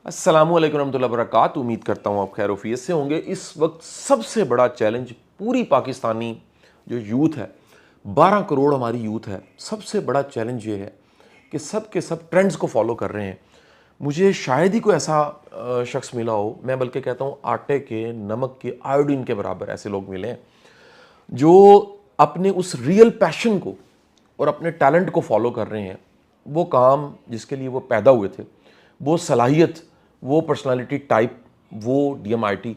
अस्सलामुअलैकुम रहमतुल्लाहि व बरकातहू। उम्मीद करता हूँ आप खैर वफियत से होंगे। इस वक्त सबसे बड़ा चैलेंज पूरी पाकिस्तानी जो यूथ है, 12 करोड़ हमारी यूथ है, सबसे बड़ा चैलेंज ये है कि सब के सब ट्रेंड्स को फॉलो कर रहे हैं। मुझे शायद ही कोई ऐसा शख्स मिला हो, मैं बल्कि कहता हूँ आटे के नमक के आयोडीन के बराबर ऐसे लोग मिले हैं जो अपने उस रियल पैशन को और अपने टैलेंट को फॉलो कर रहे हैं। वो काम जिसके लिए वो पैदा हुए थे, वो सलाहियत, वो पर्सनालिटी टाइप, वो डीएमआईटी,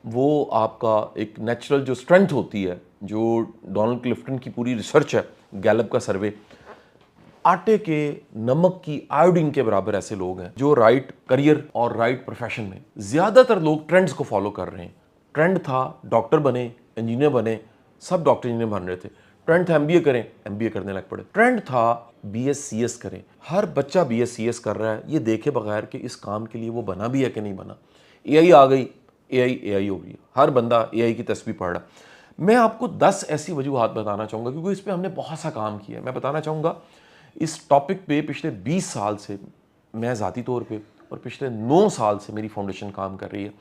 वो आपका एक नेचुरल जो स्ट्रेंथ होती है, जो डोनाल्ड क्लिफ्टन की पूरी रिसर्च है, गैलप का सर्वे, आटे के नमक की आयोडीन के बराबर ऐसे लोग हैं जो राइट करियर और राइट प्रोफेशन में ज़्यादातर लोग ट्रेंड्स को फॉलो कर रहे हैं। ट्रेंड था डॉक्टर बने, इंजीनियर बने, सब डॉक्टर इंजीनियर बन रहे थे। ट्रेंड था एमबीए करें, एमबीए करने लग पड़े। ट्रेंड था बीएससीएस करें, हर बच्चा बीएससीएस कर रहा है ये देखे बगैर कि इस काम के लिए वो बना भी है कि नहीं बना। एआई आ गई, एआई हो गई, हर बंदा एआई की तस्वीर पढ़ रहा। मैं आपको 10 ऐसी वजूहात बताना चाहूँगा क्योंकि इस पर हमने बहुत सा काम किया है। मैं बताना चाहूँगा इस टॉपिक पे पिछले 20 साल से मैं ज़ाती तौर पे और पिछले 9 साल से मेरी फाउंडेशन काम कर रही है।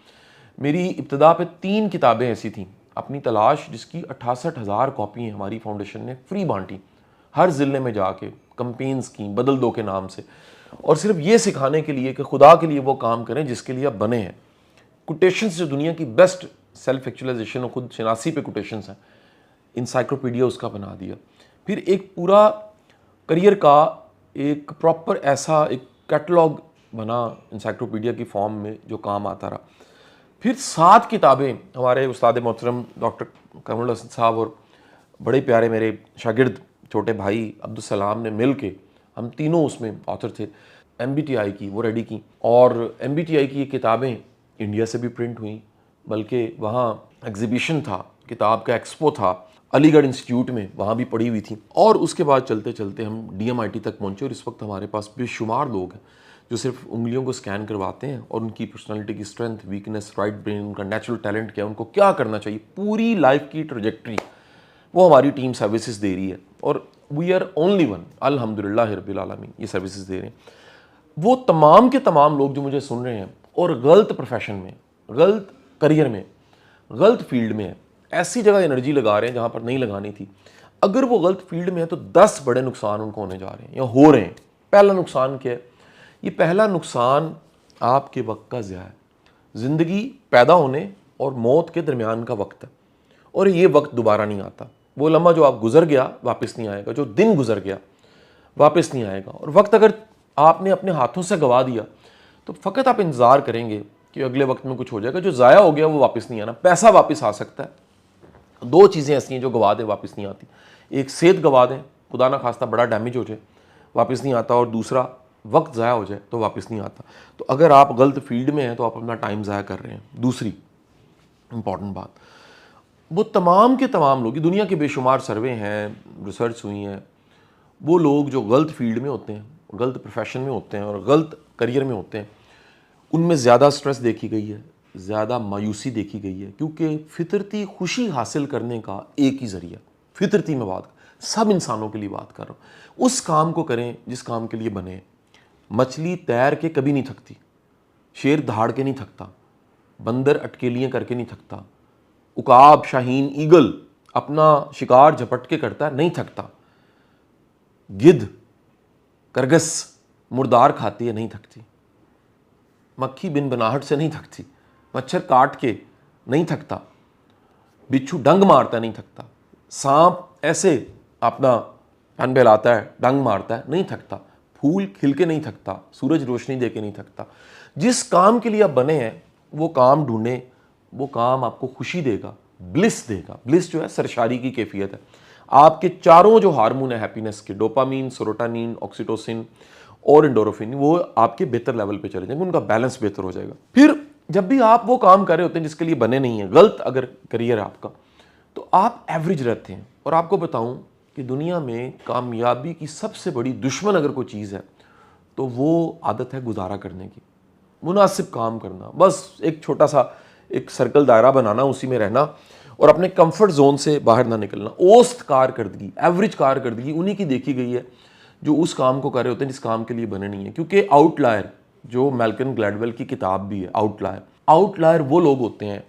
मेरी इब्तदा पे 3 किताबें ऐसी थीं, अपनी तलाश, जिसकी 68,000 कॉपी हमारी फाउंडेशन ने फ्री बांटी, हर ज़िले में जाके कंपेन्स की, बदल दो के नाम से, और सिर्फ ये सिखाने के लिए कि खुदा के लिए वो काम करें जिसके लिए आप बने हैं। कोटेशंस जो दुनिया की बेस्ट सेल्फ एक्चुअलाइजेशन और खुद शनासी पे कोटेशंस हैं, इंसाइक्लोपीडिया उसका बना दिया। फिर एक पूरा करियर का एक प्रॉपर ऐसा एक कैटलॉग बना इंसाइक्लोपीडिया की फॉर्म में जो काम आता रहा। फिर 7 किताबें हमारे उस्ताद मोहतरम डॉक्टर कमरुल हसन साहब और बड़े प्यारे मेरे शागिर्द छोटे भाई अब्दुल सलाम ने मिल के, हम तीनों उसमें ऑथर थे, एमबीटीआई की वो रेडी की। और एमबीटीआई की ये किताबें इंडिया से भी प्रिंट हुई, बल्कि वहाँ एग्जीबिशन था, किताब का एक्सपो था अलीगढ़ इंस्टीट्यूट में, वहाँ भी पढ़ी हुई थी। और उसके बाद चलते चलते हम डीएमआईटी तक पहुँचे और इस वक्त हमारे पास बेशुमार लोग हैं जो सिर्फ उंगलियों को स्कैन करवाते हैं और उनकी पर्सनालिटी की स्ट्रेंथ, वीकनेस, राइट ब्रेन, उनका नेचुरल टैलेंट क्या है, उनको क्या करना चाहिए, पूरी लाइफ की ट्रजेक्ट्री वो हमारी टीम सर्विसेज दे रही है। और वी आर ओनली वन, अल्हम्दुलिल्लाह रब्बिल आलमीन, ये सर्विसेज दे रहे हैं। वो तमाम के तमाम लोग जो मुझे सुन रहे हैं और गलत प्रोफेशन में, गलत करियर में, गलत फील्ड में है, ऐसी जगह एनर्जी लगा रहे हैं जहाँ पर नहीं लगानी थी। अगर वो गलत फील्ड में है तो 10 बड़े नुकसान उनको होने जा रहे हैं या हो रहे हैं। पहला नुकसान क्या है? ये पहला नुकसान आपके वक्त का ज़िया है। ज़िंदगी पैदा होने और मौत के दरमियान का वक्त है और ये वक्त दोबारा नहीं आता। वो लम्हा जो आप गुजर गया वापस नहीं आएगा, जो दिन गुजर गया वापस नहीं आएगा। और वक्त अगर आपने अपने हाथों से गंवा दिया तो फ़कत आप इंतज़ार करेंगे कि अगले वक्त में कुछ हो जाएगा। जो ज़ाया हो गया वो वापस नहीं आना। पैसा वापस आ सकता है, 2 चीज़ें ऐसी हैं जो गवा दें वापस नहीं आती। एक सेहत गवा दें, खुदा ना खास्ता बड़ा डैमेज हो जाए, वापस नहीं आता, और दूसरा वक्त ज़ाया हो जाए तो वापस नहीं आता। तो अगर आप गलत फील्ड में हैं तो आप अपना टाइम ज़ाया कर रहे हैं। दूसरी इंपॉर्टेंट बात, वो तमाम के तमाम लोग, दुनिया के बेशुमार सर्वे हैं, रिसर्च हुई हैं, वो लोग जो गलत फील्ड में होते हैं, गलत प्रोफेशन में होते हैं और गलत करियर में होते हैं, उनमें ज़्यादा स्ट्रेस देखी गई है, ज़्यादा मायूसी देखी गई है। क्योंकि फितरती खुशी हासिल करने का एक ही ज़रिया, फितरती में बात, सब इंसानों के लिए बात कर रहा हूँ, उस काम को करें जिस काम के लिए बने। मछली तैर के कभी नहीं थकती, शेर दहाड़ के नहीं थकता, बंदर अटकेलियाँ करके नहीं थकता, उकाब, शाहीन, ईगल अपना शिकार झपट के करता है, नहीं थकता, गिद्ध, करगस मुर्दार खाती है, नहीं थकती, मक्खी बिन बनाहट से नहीं थकती, मच्छर काट के नहीं थकता, बिच्छू डंग मारता है, नहीं थकता, सांप ऐसे अपना फन बहलाता है, डंग मारता है, नहीं थकता, फूल खिल के नहीं थकता, सूरज रोशनी दे के नहीं थकता। जिस काम के लिए आप बने हैं वो काम ढूंढें, वो काम आपको खुशी देगा, ब्लिस देगा। ब्लिस जो है सरशारी की कैफियत है। आपके चारों जो हार्मोन है हैप्पीनेस के, डोपामीन, सेरोटोनिन, ऑक्सीटोसिन और एंडोर्फिन, वो आपके बेहतर लेवल पे चले जाएंगे, उनका बैलेंस बेहतर हो जाएगा। फिर जब भी आप वो काम कर रहे होते हैं जिसके लिए बने नहीं है, गलत अगर करियर है आपका, तो आप एवरेज रहते हैं। और आपको बताऊं कि दुनिया में कामयाबी की सबसे बड़ी दुश्मन अगर कोई चीज़ है तो वो आदत है गुजारा करने की, मुनासिब काम करना, बस एक छोटा सा एक सर्कल दायरा बनाना, उसी में रहना और अपने कंफर्ट जोन से बाहर ना निकलना। औसत कारकर्दगी, एवरेज कारकर्दगी उन्हीं की देखी गई है जो उस काम को कर रहे होते हैं जिस काम के लिए बने नहीं है। क्योंकि आउटलायर जो मैल्कम ग्लैडवेल की किताब भी है, आउटलायर। आउटलायर वो लोग होते हैं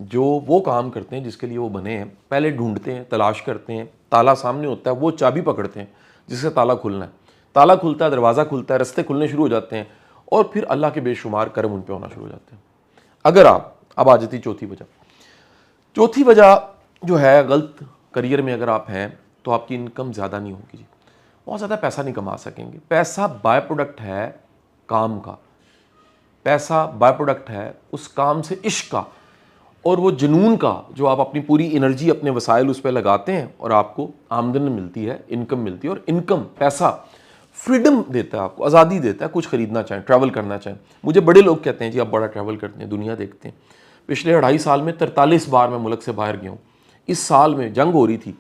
जो वो काम करते हैं जिसके लिए वो बने हैं, पहले ढूंढते हैं, तलाश करते हैं, ताला सामने होता है, वो चाबी पकड़ते हैं जिससे ताला खुलना है, ताला खुलता है, दरवाज़ा खुलता है, रास्ते खुलने शुरू हो जाते हैं और फिर अल्लाह के बेशुमार करम उन पर होना शुरू हो जाते हैं। अगर आप, अब आ जाती चौथी वजह। चौथी वजह जो है, गलत करियर में अगर आप हैं तो आपकी इनकम ज़्यादा नहीं होगी जी, बहुत ज़्यादा पैसा नहीं कमा सकेंगे। पैसा बाय प्रोडक्ट है काम का, पैसा बाय प्रोडक्ट है उस काम से इश्क का और वो जुनून का, जो आप अपनी पूरी एनर्जी, अपने वसाइल उस पर लगाते हैं और आपको आमदन मिलती है, इनकम मिलती है। और इनकम, पैसा फ्रीडम देता है आपको, आज़ादी देता है, कुछ खरीदना चाहें, ट्रैवल करना चाहें। मुझे बड़े लोग कहते हैं जी आप बड़ा ट्रैवल करते हैं, दुनिया देखते हैं। पिछले 2.5 साल में 43 बार मैं मुल्क से बाहर गया हूँ। इस साल में जंग हो रही थी,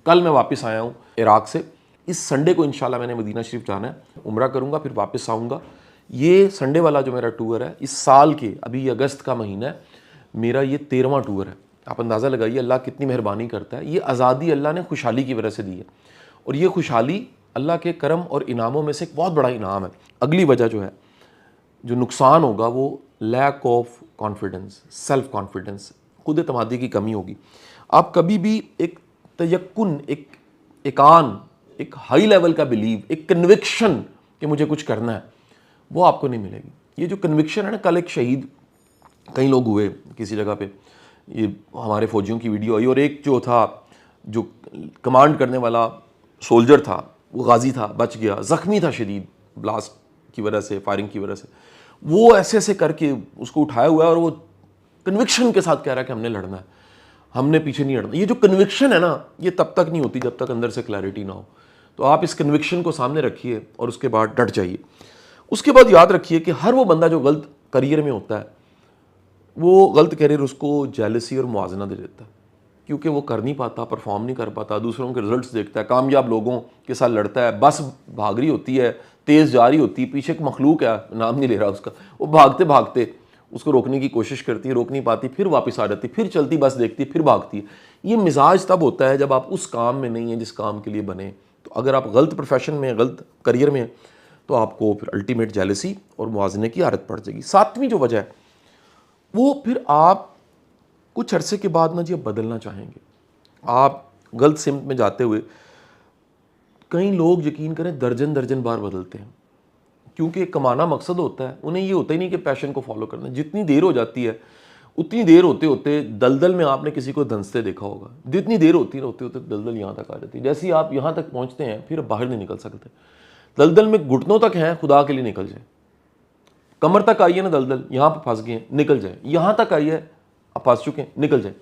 कल मैं वापस आया हूँ इराक से। इस संडे को इंशाल्लाह मैंने मदीना शरीफ जाना है, उम्रा करूँगा, फिर वापस आऊँगा। ये संडे वाला जो मेरा टूर है इस साल के, अभी अगस्त का महीना है, मेरा ये 13वां टूर है। आप अंदाज़ा लगाइए अल्लाह कितनी मेहरबानी करता है। ये आज़ादी अल्लाह ने खुशहाली की वजह से दी है और ये खुशहाली अल्लाह के करम और इनामों में से एक बहुत बड़ा इनाम है। अगली वजह जो है, जो नुकसान होगा, वो lack of confidence, self confidence, खुद एतमादी की कमी होगी। आप कभी भी एक तयक्कुन, एक हाई लेवल का बिलीव, एक कन्विक्शन कि मुझे कुछ करना है, वो आपको नहीं मिलेगी। ये जो कन्विक्शन है ना, कल एक शहीद कई लोग हुए किसी जगह पे, ये हमारे फौजियों की वीडियो आई और एक जो था, जो कमांड करने वाला सोल्जर था, वो गाजी था, बच गया, ज़ख्मी था शदीद ब्लास्ट की वजह से, फायरिंग की वजह से। वो ऐसे ऐसे करके उसको उठाया हुआ है और वो कन्विक्शन के साथ कह रहा है कि हमने लड़ना है, हमने पीछे नहीं हटना। ये जो कन्विक्शन है ना, ये तब तक नहीं होती जब तक अंदर से क्लैरिटी ना हो। तो आप इस कन्विक्शन को सामने रखिए और उसके बाद डट जाइए। उसके बाद याद रखिए कि हर वो बंदा जो गलत करियर में होता है, वो गलत करियर उसको जेलसी और मुआजना दे देता है, क्योंकि वो कर नहीं पाता, परफॉर्म नहीं कर पाता, दूसरों के रिजल्ट्स देखता है, कामयाब लोगों के साथ लड़ता है, बस भाग रही होती है, तेज़ जा रही होती है, पीछे एक मखलूक है, नाम नहीं ले रहा उसका, वो भागते भागते उसको रोकने की कोशिश करती है, रोक नहीं पाती, फिर वापस आ जाती, फिर चलती बस देखती, फिर भागती है। ये मिजाज तब होता है जब आप उस काम में नहीं हैं जिस काम के लिए बने। तो अगर आप गलत प्रोफेशन में, गलत करियर में, तो आपको फिर अल्टीमेट जेलसी और मुआवजे की आदत पड़ जाएगी। 7वीं जो वजह है, वो फिर आप कुछ अरसे के बाद ना जी बदलना चाहेंगे। आप गलत सिमत में जाते हुए, कई लोग यकीन करें दर्जन दर्जन बार बदलते हैं, क्योंकि कमाना मकसद होता है, उन्हें ये होता ही नहीं कि पैशन को फॉलो करना। जितनी देर हो जाती है, उतनी देर होते होते दलदल में आपने किसी को धंसते देखा होगा, जितनी देर होती है होते होते दलदल यहाँ तक आ जाती है। जैसे ही आप यहाँ तक पहुँचते हैं फिर बाहर नहीं निकल सकते। दलदल में घुटनों तक हैं, खुदा के लिए निकल जाए। कमर तक आई है ना दलदल, यहाँ पर फंस गए हैं, निकल जाए। यहाँ तक आई है, अब फंस चुके हैं, निकल जाए।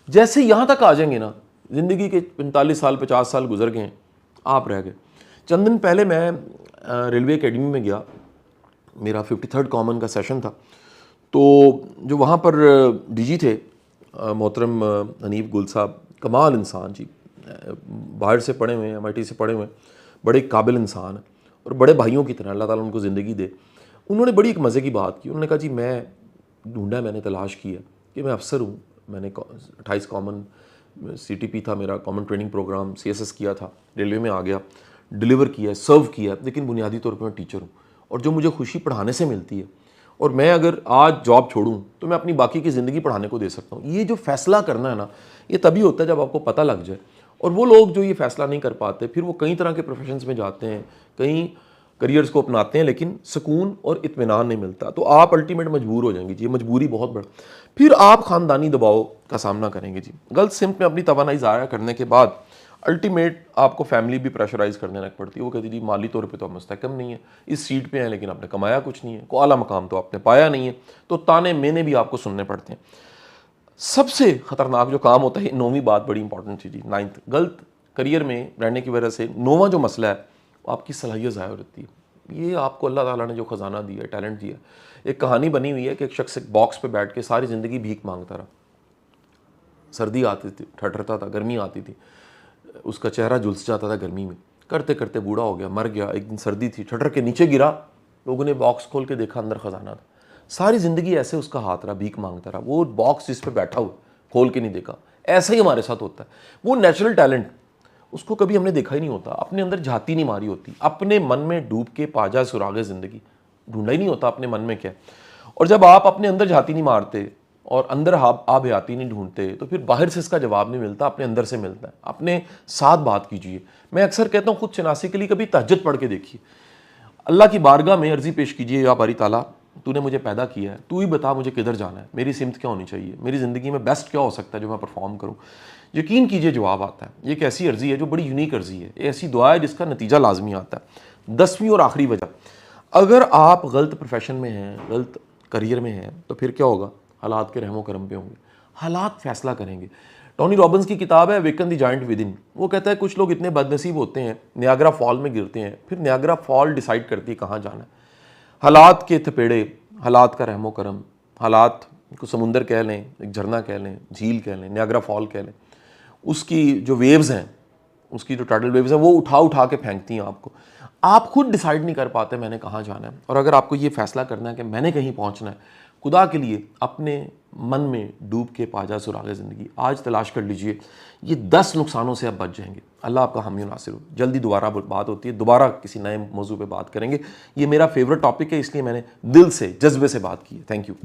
जैसे यहाँ तक आ जाएंगे ना, ज़िंदगी के 45 साल 50 साल गुजर गए हैं, आप रह गए। चंद दिन पहले मैं रेलवे एकेडमी में गया, मेरा 53rd कॉमन का सेशन था। तो जो वहाँ पर डीजी थे मोहतरम हनीफ गुल साहब, कमाल इंसान जी, बाहर से पढ़े हुए हैं, MIT से पढ़े हुए हैं, बड़े काबिल इंसान है और बड़े भाइयों की तरह, अल्लाह ताला उनको ज़िंदगी दे। उन्होंने बड़ी एक मज़े की बात की। उन्होंने कहा जी मैं ढूंढा, मैंने तलाश की है कि मैं अफसर हूँ, मैंने 28 कॉमन CTP था मेरा, कॉमन ट्रेनिंग प्रोग्राम, CSS किया था, रेलवे में आ गया, डिलीवर किया, सर्व किया, लेकिन बुनियादी तौर पर मैं टीचर हूँ और जो मुझे खुशी पढ़ाने से मिलती है, और मैं अगर आज जॉब छोड़ूं तो मैं अपनी बाकी की ज़िंदगी पढ़ाने को दे सकता हूँ। ये जो फ़ैसला करना है ना, ये तभी होता है जब आपको पता लग जाए। और वो लोग जो ये फ़ैसला नहीं कर पाते, फिर वो कई तरह के प्रोफेशंस में जाते हैं, कई करियर्स को अपनाते हैं, लेकिन सुकून और इत्मीनान नहीं मिलता। तो आप अल्टीमेट मजबूर हो जाएंगे जी, ये मजबूरी बहुत बड़ा। फिर आप ख़ानदानी दबाव का सामना करेंगे जी। गलत सिमत में अपनी तवानाई ज़ाया करने के बाद अल्टीमेट आपको फैमिली भी प्रेशराइज करने लग पड़ती है। वो कहती जी माली तौर पे तो आप मुस्तहकम नहीं है, इस सीट पे हैं लेकिन आपने कमाया कुछ नहीं है, को आला मकाम तो आपने पाया नहीं है, तो ताने मैंने भी आपको सुनने पड़ते हैं। सबसे ख़तरनाक जो काम होता है, 9वीं बात बड़ी इंपॉर्टेंट थी जी, 9th, गलत करियर में रहने की वजह से 9वां जो मसला है, वो आपकी सलाहियत ज़ाया हो जाती है। ये आपको अल्लाह ताला ने जो ख़जाना दिया है, टैलेंट दिया है। एक कहानी बनी हुई है कि एक शख्स एक बॉक्स पे बैठ के सारी ज़िंदगी भीख मांगता रहा। सर्दी आती थी, ठठरता था, गर्मी आती थी, उसका चेहरा झुलस जाता था गर्मी में, करते करते बूढ़ा हो गया, मर गया। एक दिन सर्दी थी, ठठर के नीचे गिरा, लोगों ने बॉक्स खोल के देखा, अंदर ख़जाना था। सारी ज़िंदगी ऐसे उसका हाथ रहा, भीख मांगता रहा। वो बॉक्स जिस पे बैठा हुआ, खोल के नहीं देखा। ऐसा ही हमारे साथ होता है। वो नेचुरल टैलेंट, उसको कभी हमने देखा ही नहीं होता, अपने अंदर झाती नहीं मारी होती, अपने मन में डूब के पाजा सुरागे ज़िंदगी, ढूंढा ही नहीं होता अपने मन में क्या है। और जब आप अपने अंदर झाती नहीं मारते और अंदर आप हयाती नहीं ढूंढते तो फिर बाहर से इसका जवाब नहीं मिलता, अपने अंदर से मिलता है। अपने साथ बात कीजिए। मैं अक्सर कहता हूँ खुद शनासी के लिए कभी तहज्जुद पढ़ के देखिए, अल्लाह की बारगाह में अर्जी पेश कीजिए, या बारी ताला तूने मुझे पैदा किया है, तू ही बता मुझे किधर जाना है, मेरी सिमत क्या होनी चाहिए, मेरी ज़िंदगी में बेस्ट क्या हो सकता है जो मैं परफॉर्म करूँ। यकीन कीजिए जवाब आता है। ये एक ऐसी अर्जी है जो बड़ी यूनिक अर्जी है, ऐसी दुआ है जिसका नतीजा लाजमी आता है। 10वीं और आखिरी वजह, अगर आप गलत प्रोफेशन में हैं, गलत करियर में हैं, तो फिर क्या होगा, हालात के रहमो करम पे होंगे, हालात फैसला करेंगे। टोनी रॉबिन्स की किताब है woken the giant with in. वो कहता है कुछ लोग इतने बदनसीब होते हैं, नियाग्रा फॉल में गिरते हैं, फिर नियाग्रा फॉल डिसाइड करती है कहाँ जाना है। हालात के थपेड़े, हालात का रहमो करम, हालात को समुंदर कह लें, एक झरना कह लें, झील कह लें, नियाग्रा फॉल कह लें, उसकी जो वेव्स हैं, उसकी जो टाइडल वेव्स हैं, वो उठा उठा के फेंकती हैं आपको। आप खुद डिसाइड नहीं कर पाते मैंने कहाँ जाना है। और अगर आपको ये फैसला करना है कि मैंने कहीं पहुँचना है, खुदा के लिए अपने मन में डूब के पाजा सुराग ज़िंदगी आज तलाश कर लीजिए। ये 10 नुकसानों से आप बच जाएंगे। अल्लाह आपका हामी नासिर हो। जल्दी दोबारा बात होती है, दोबारा किसी नए मौजू पे बात करेंगे। ये मेरा फेवरेट टॉपिक है, इसलिए मैंने दिल से, जज्बे से बात की है। Thank you.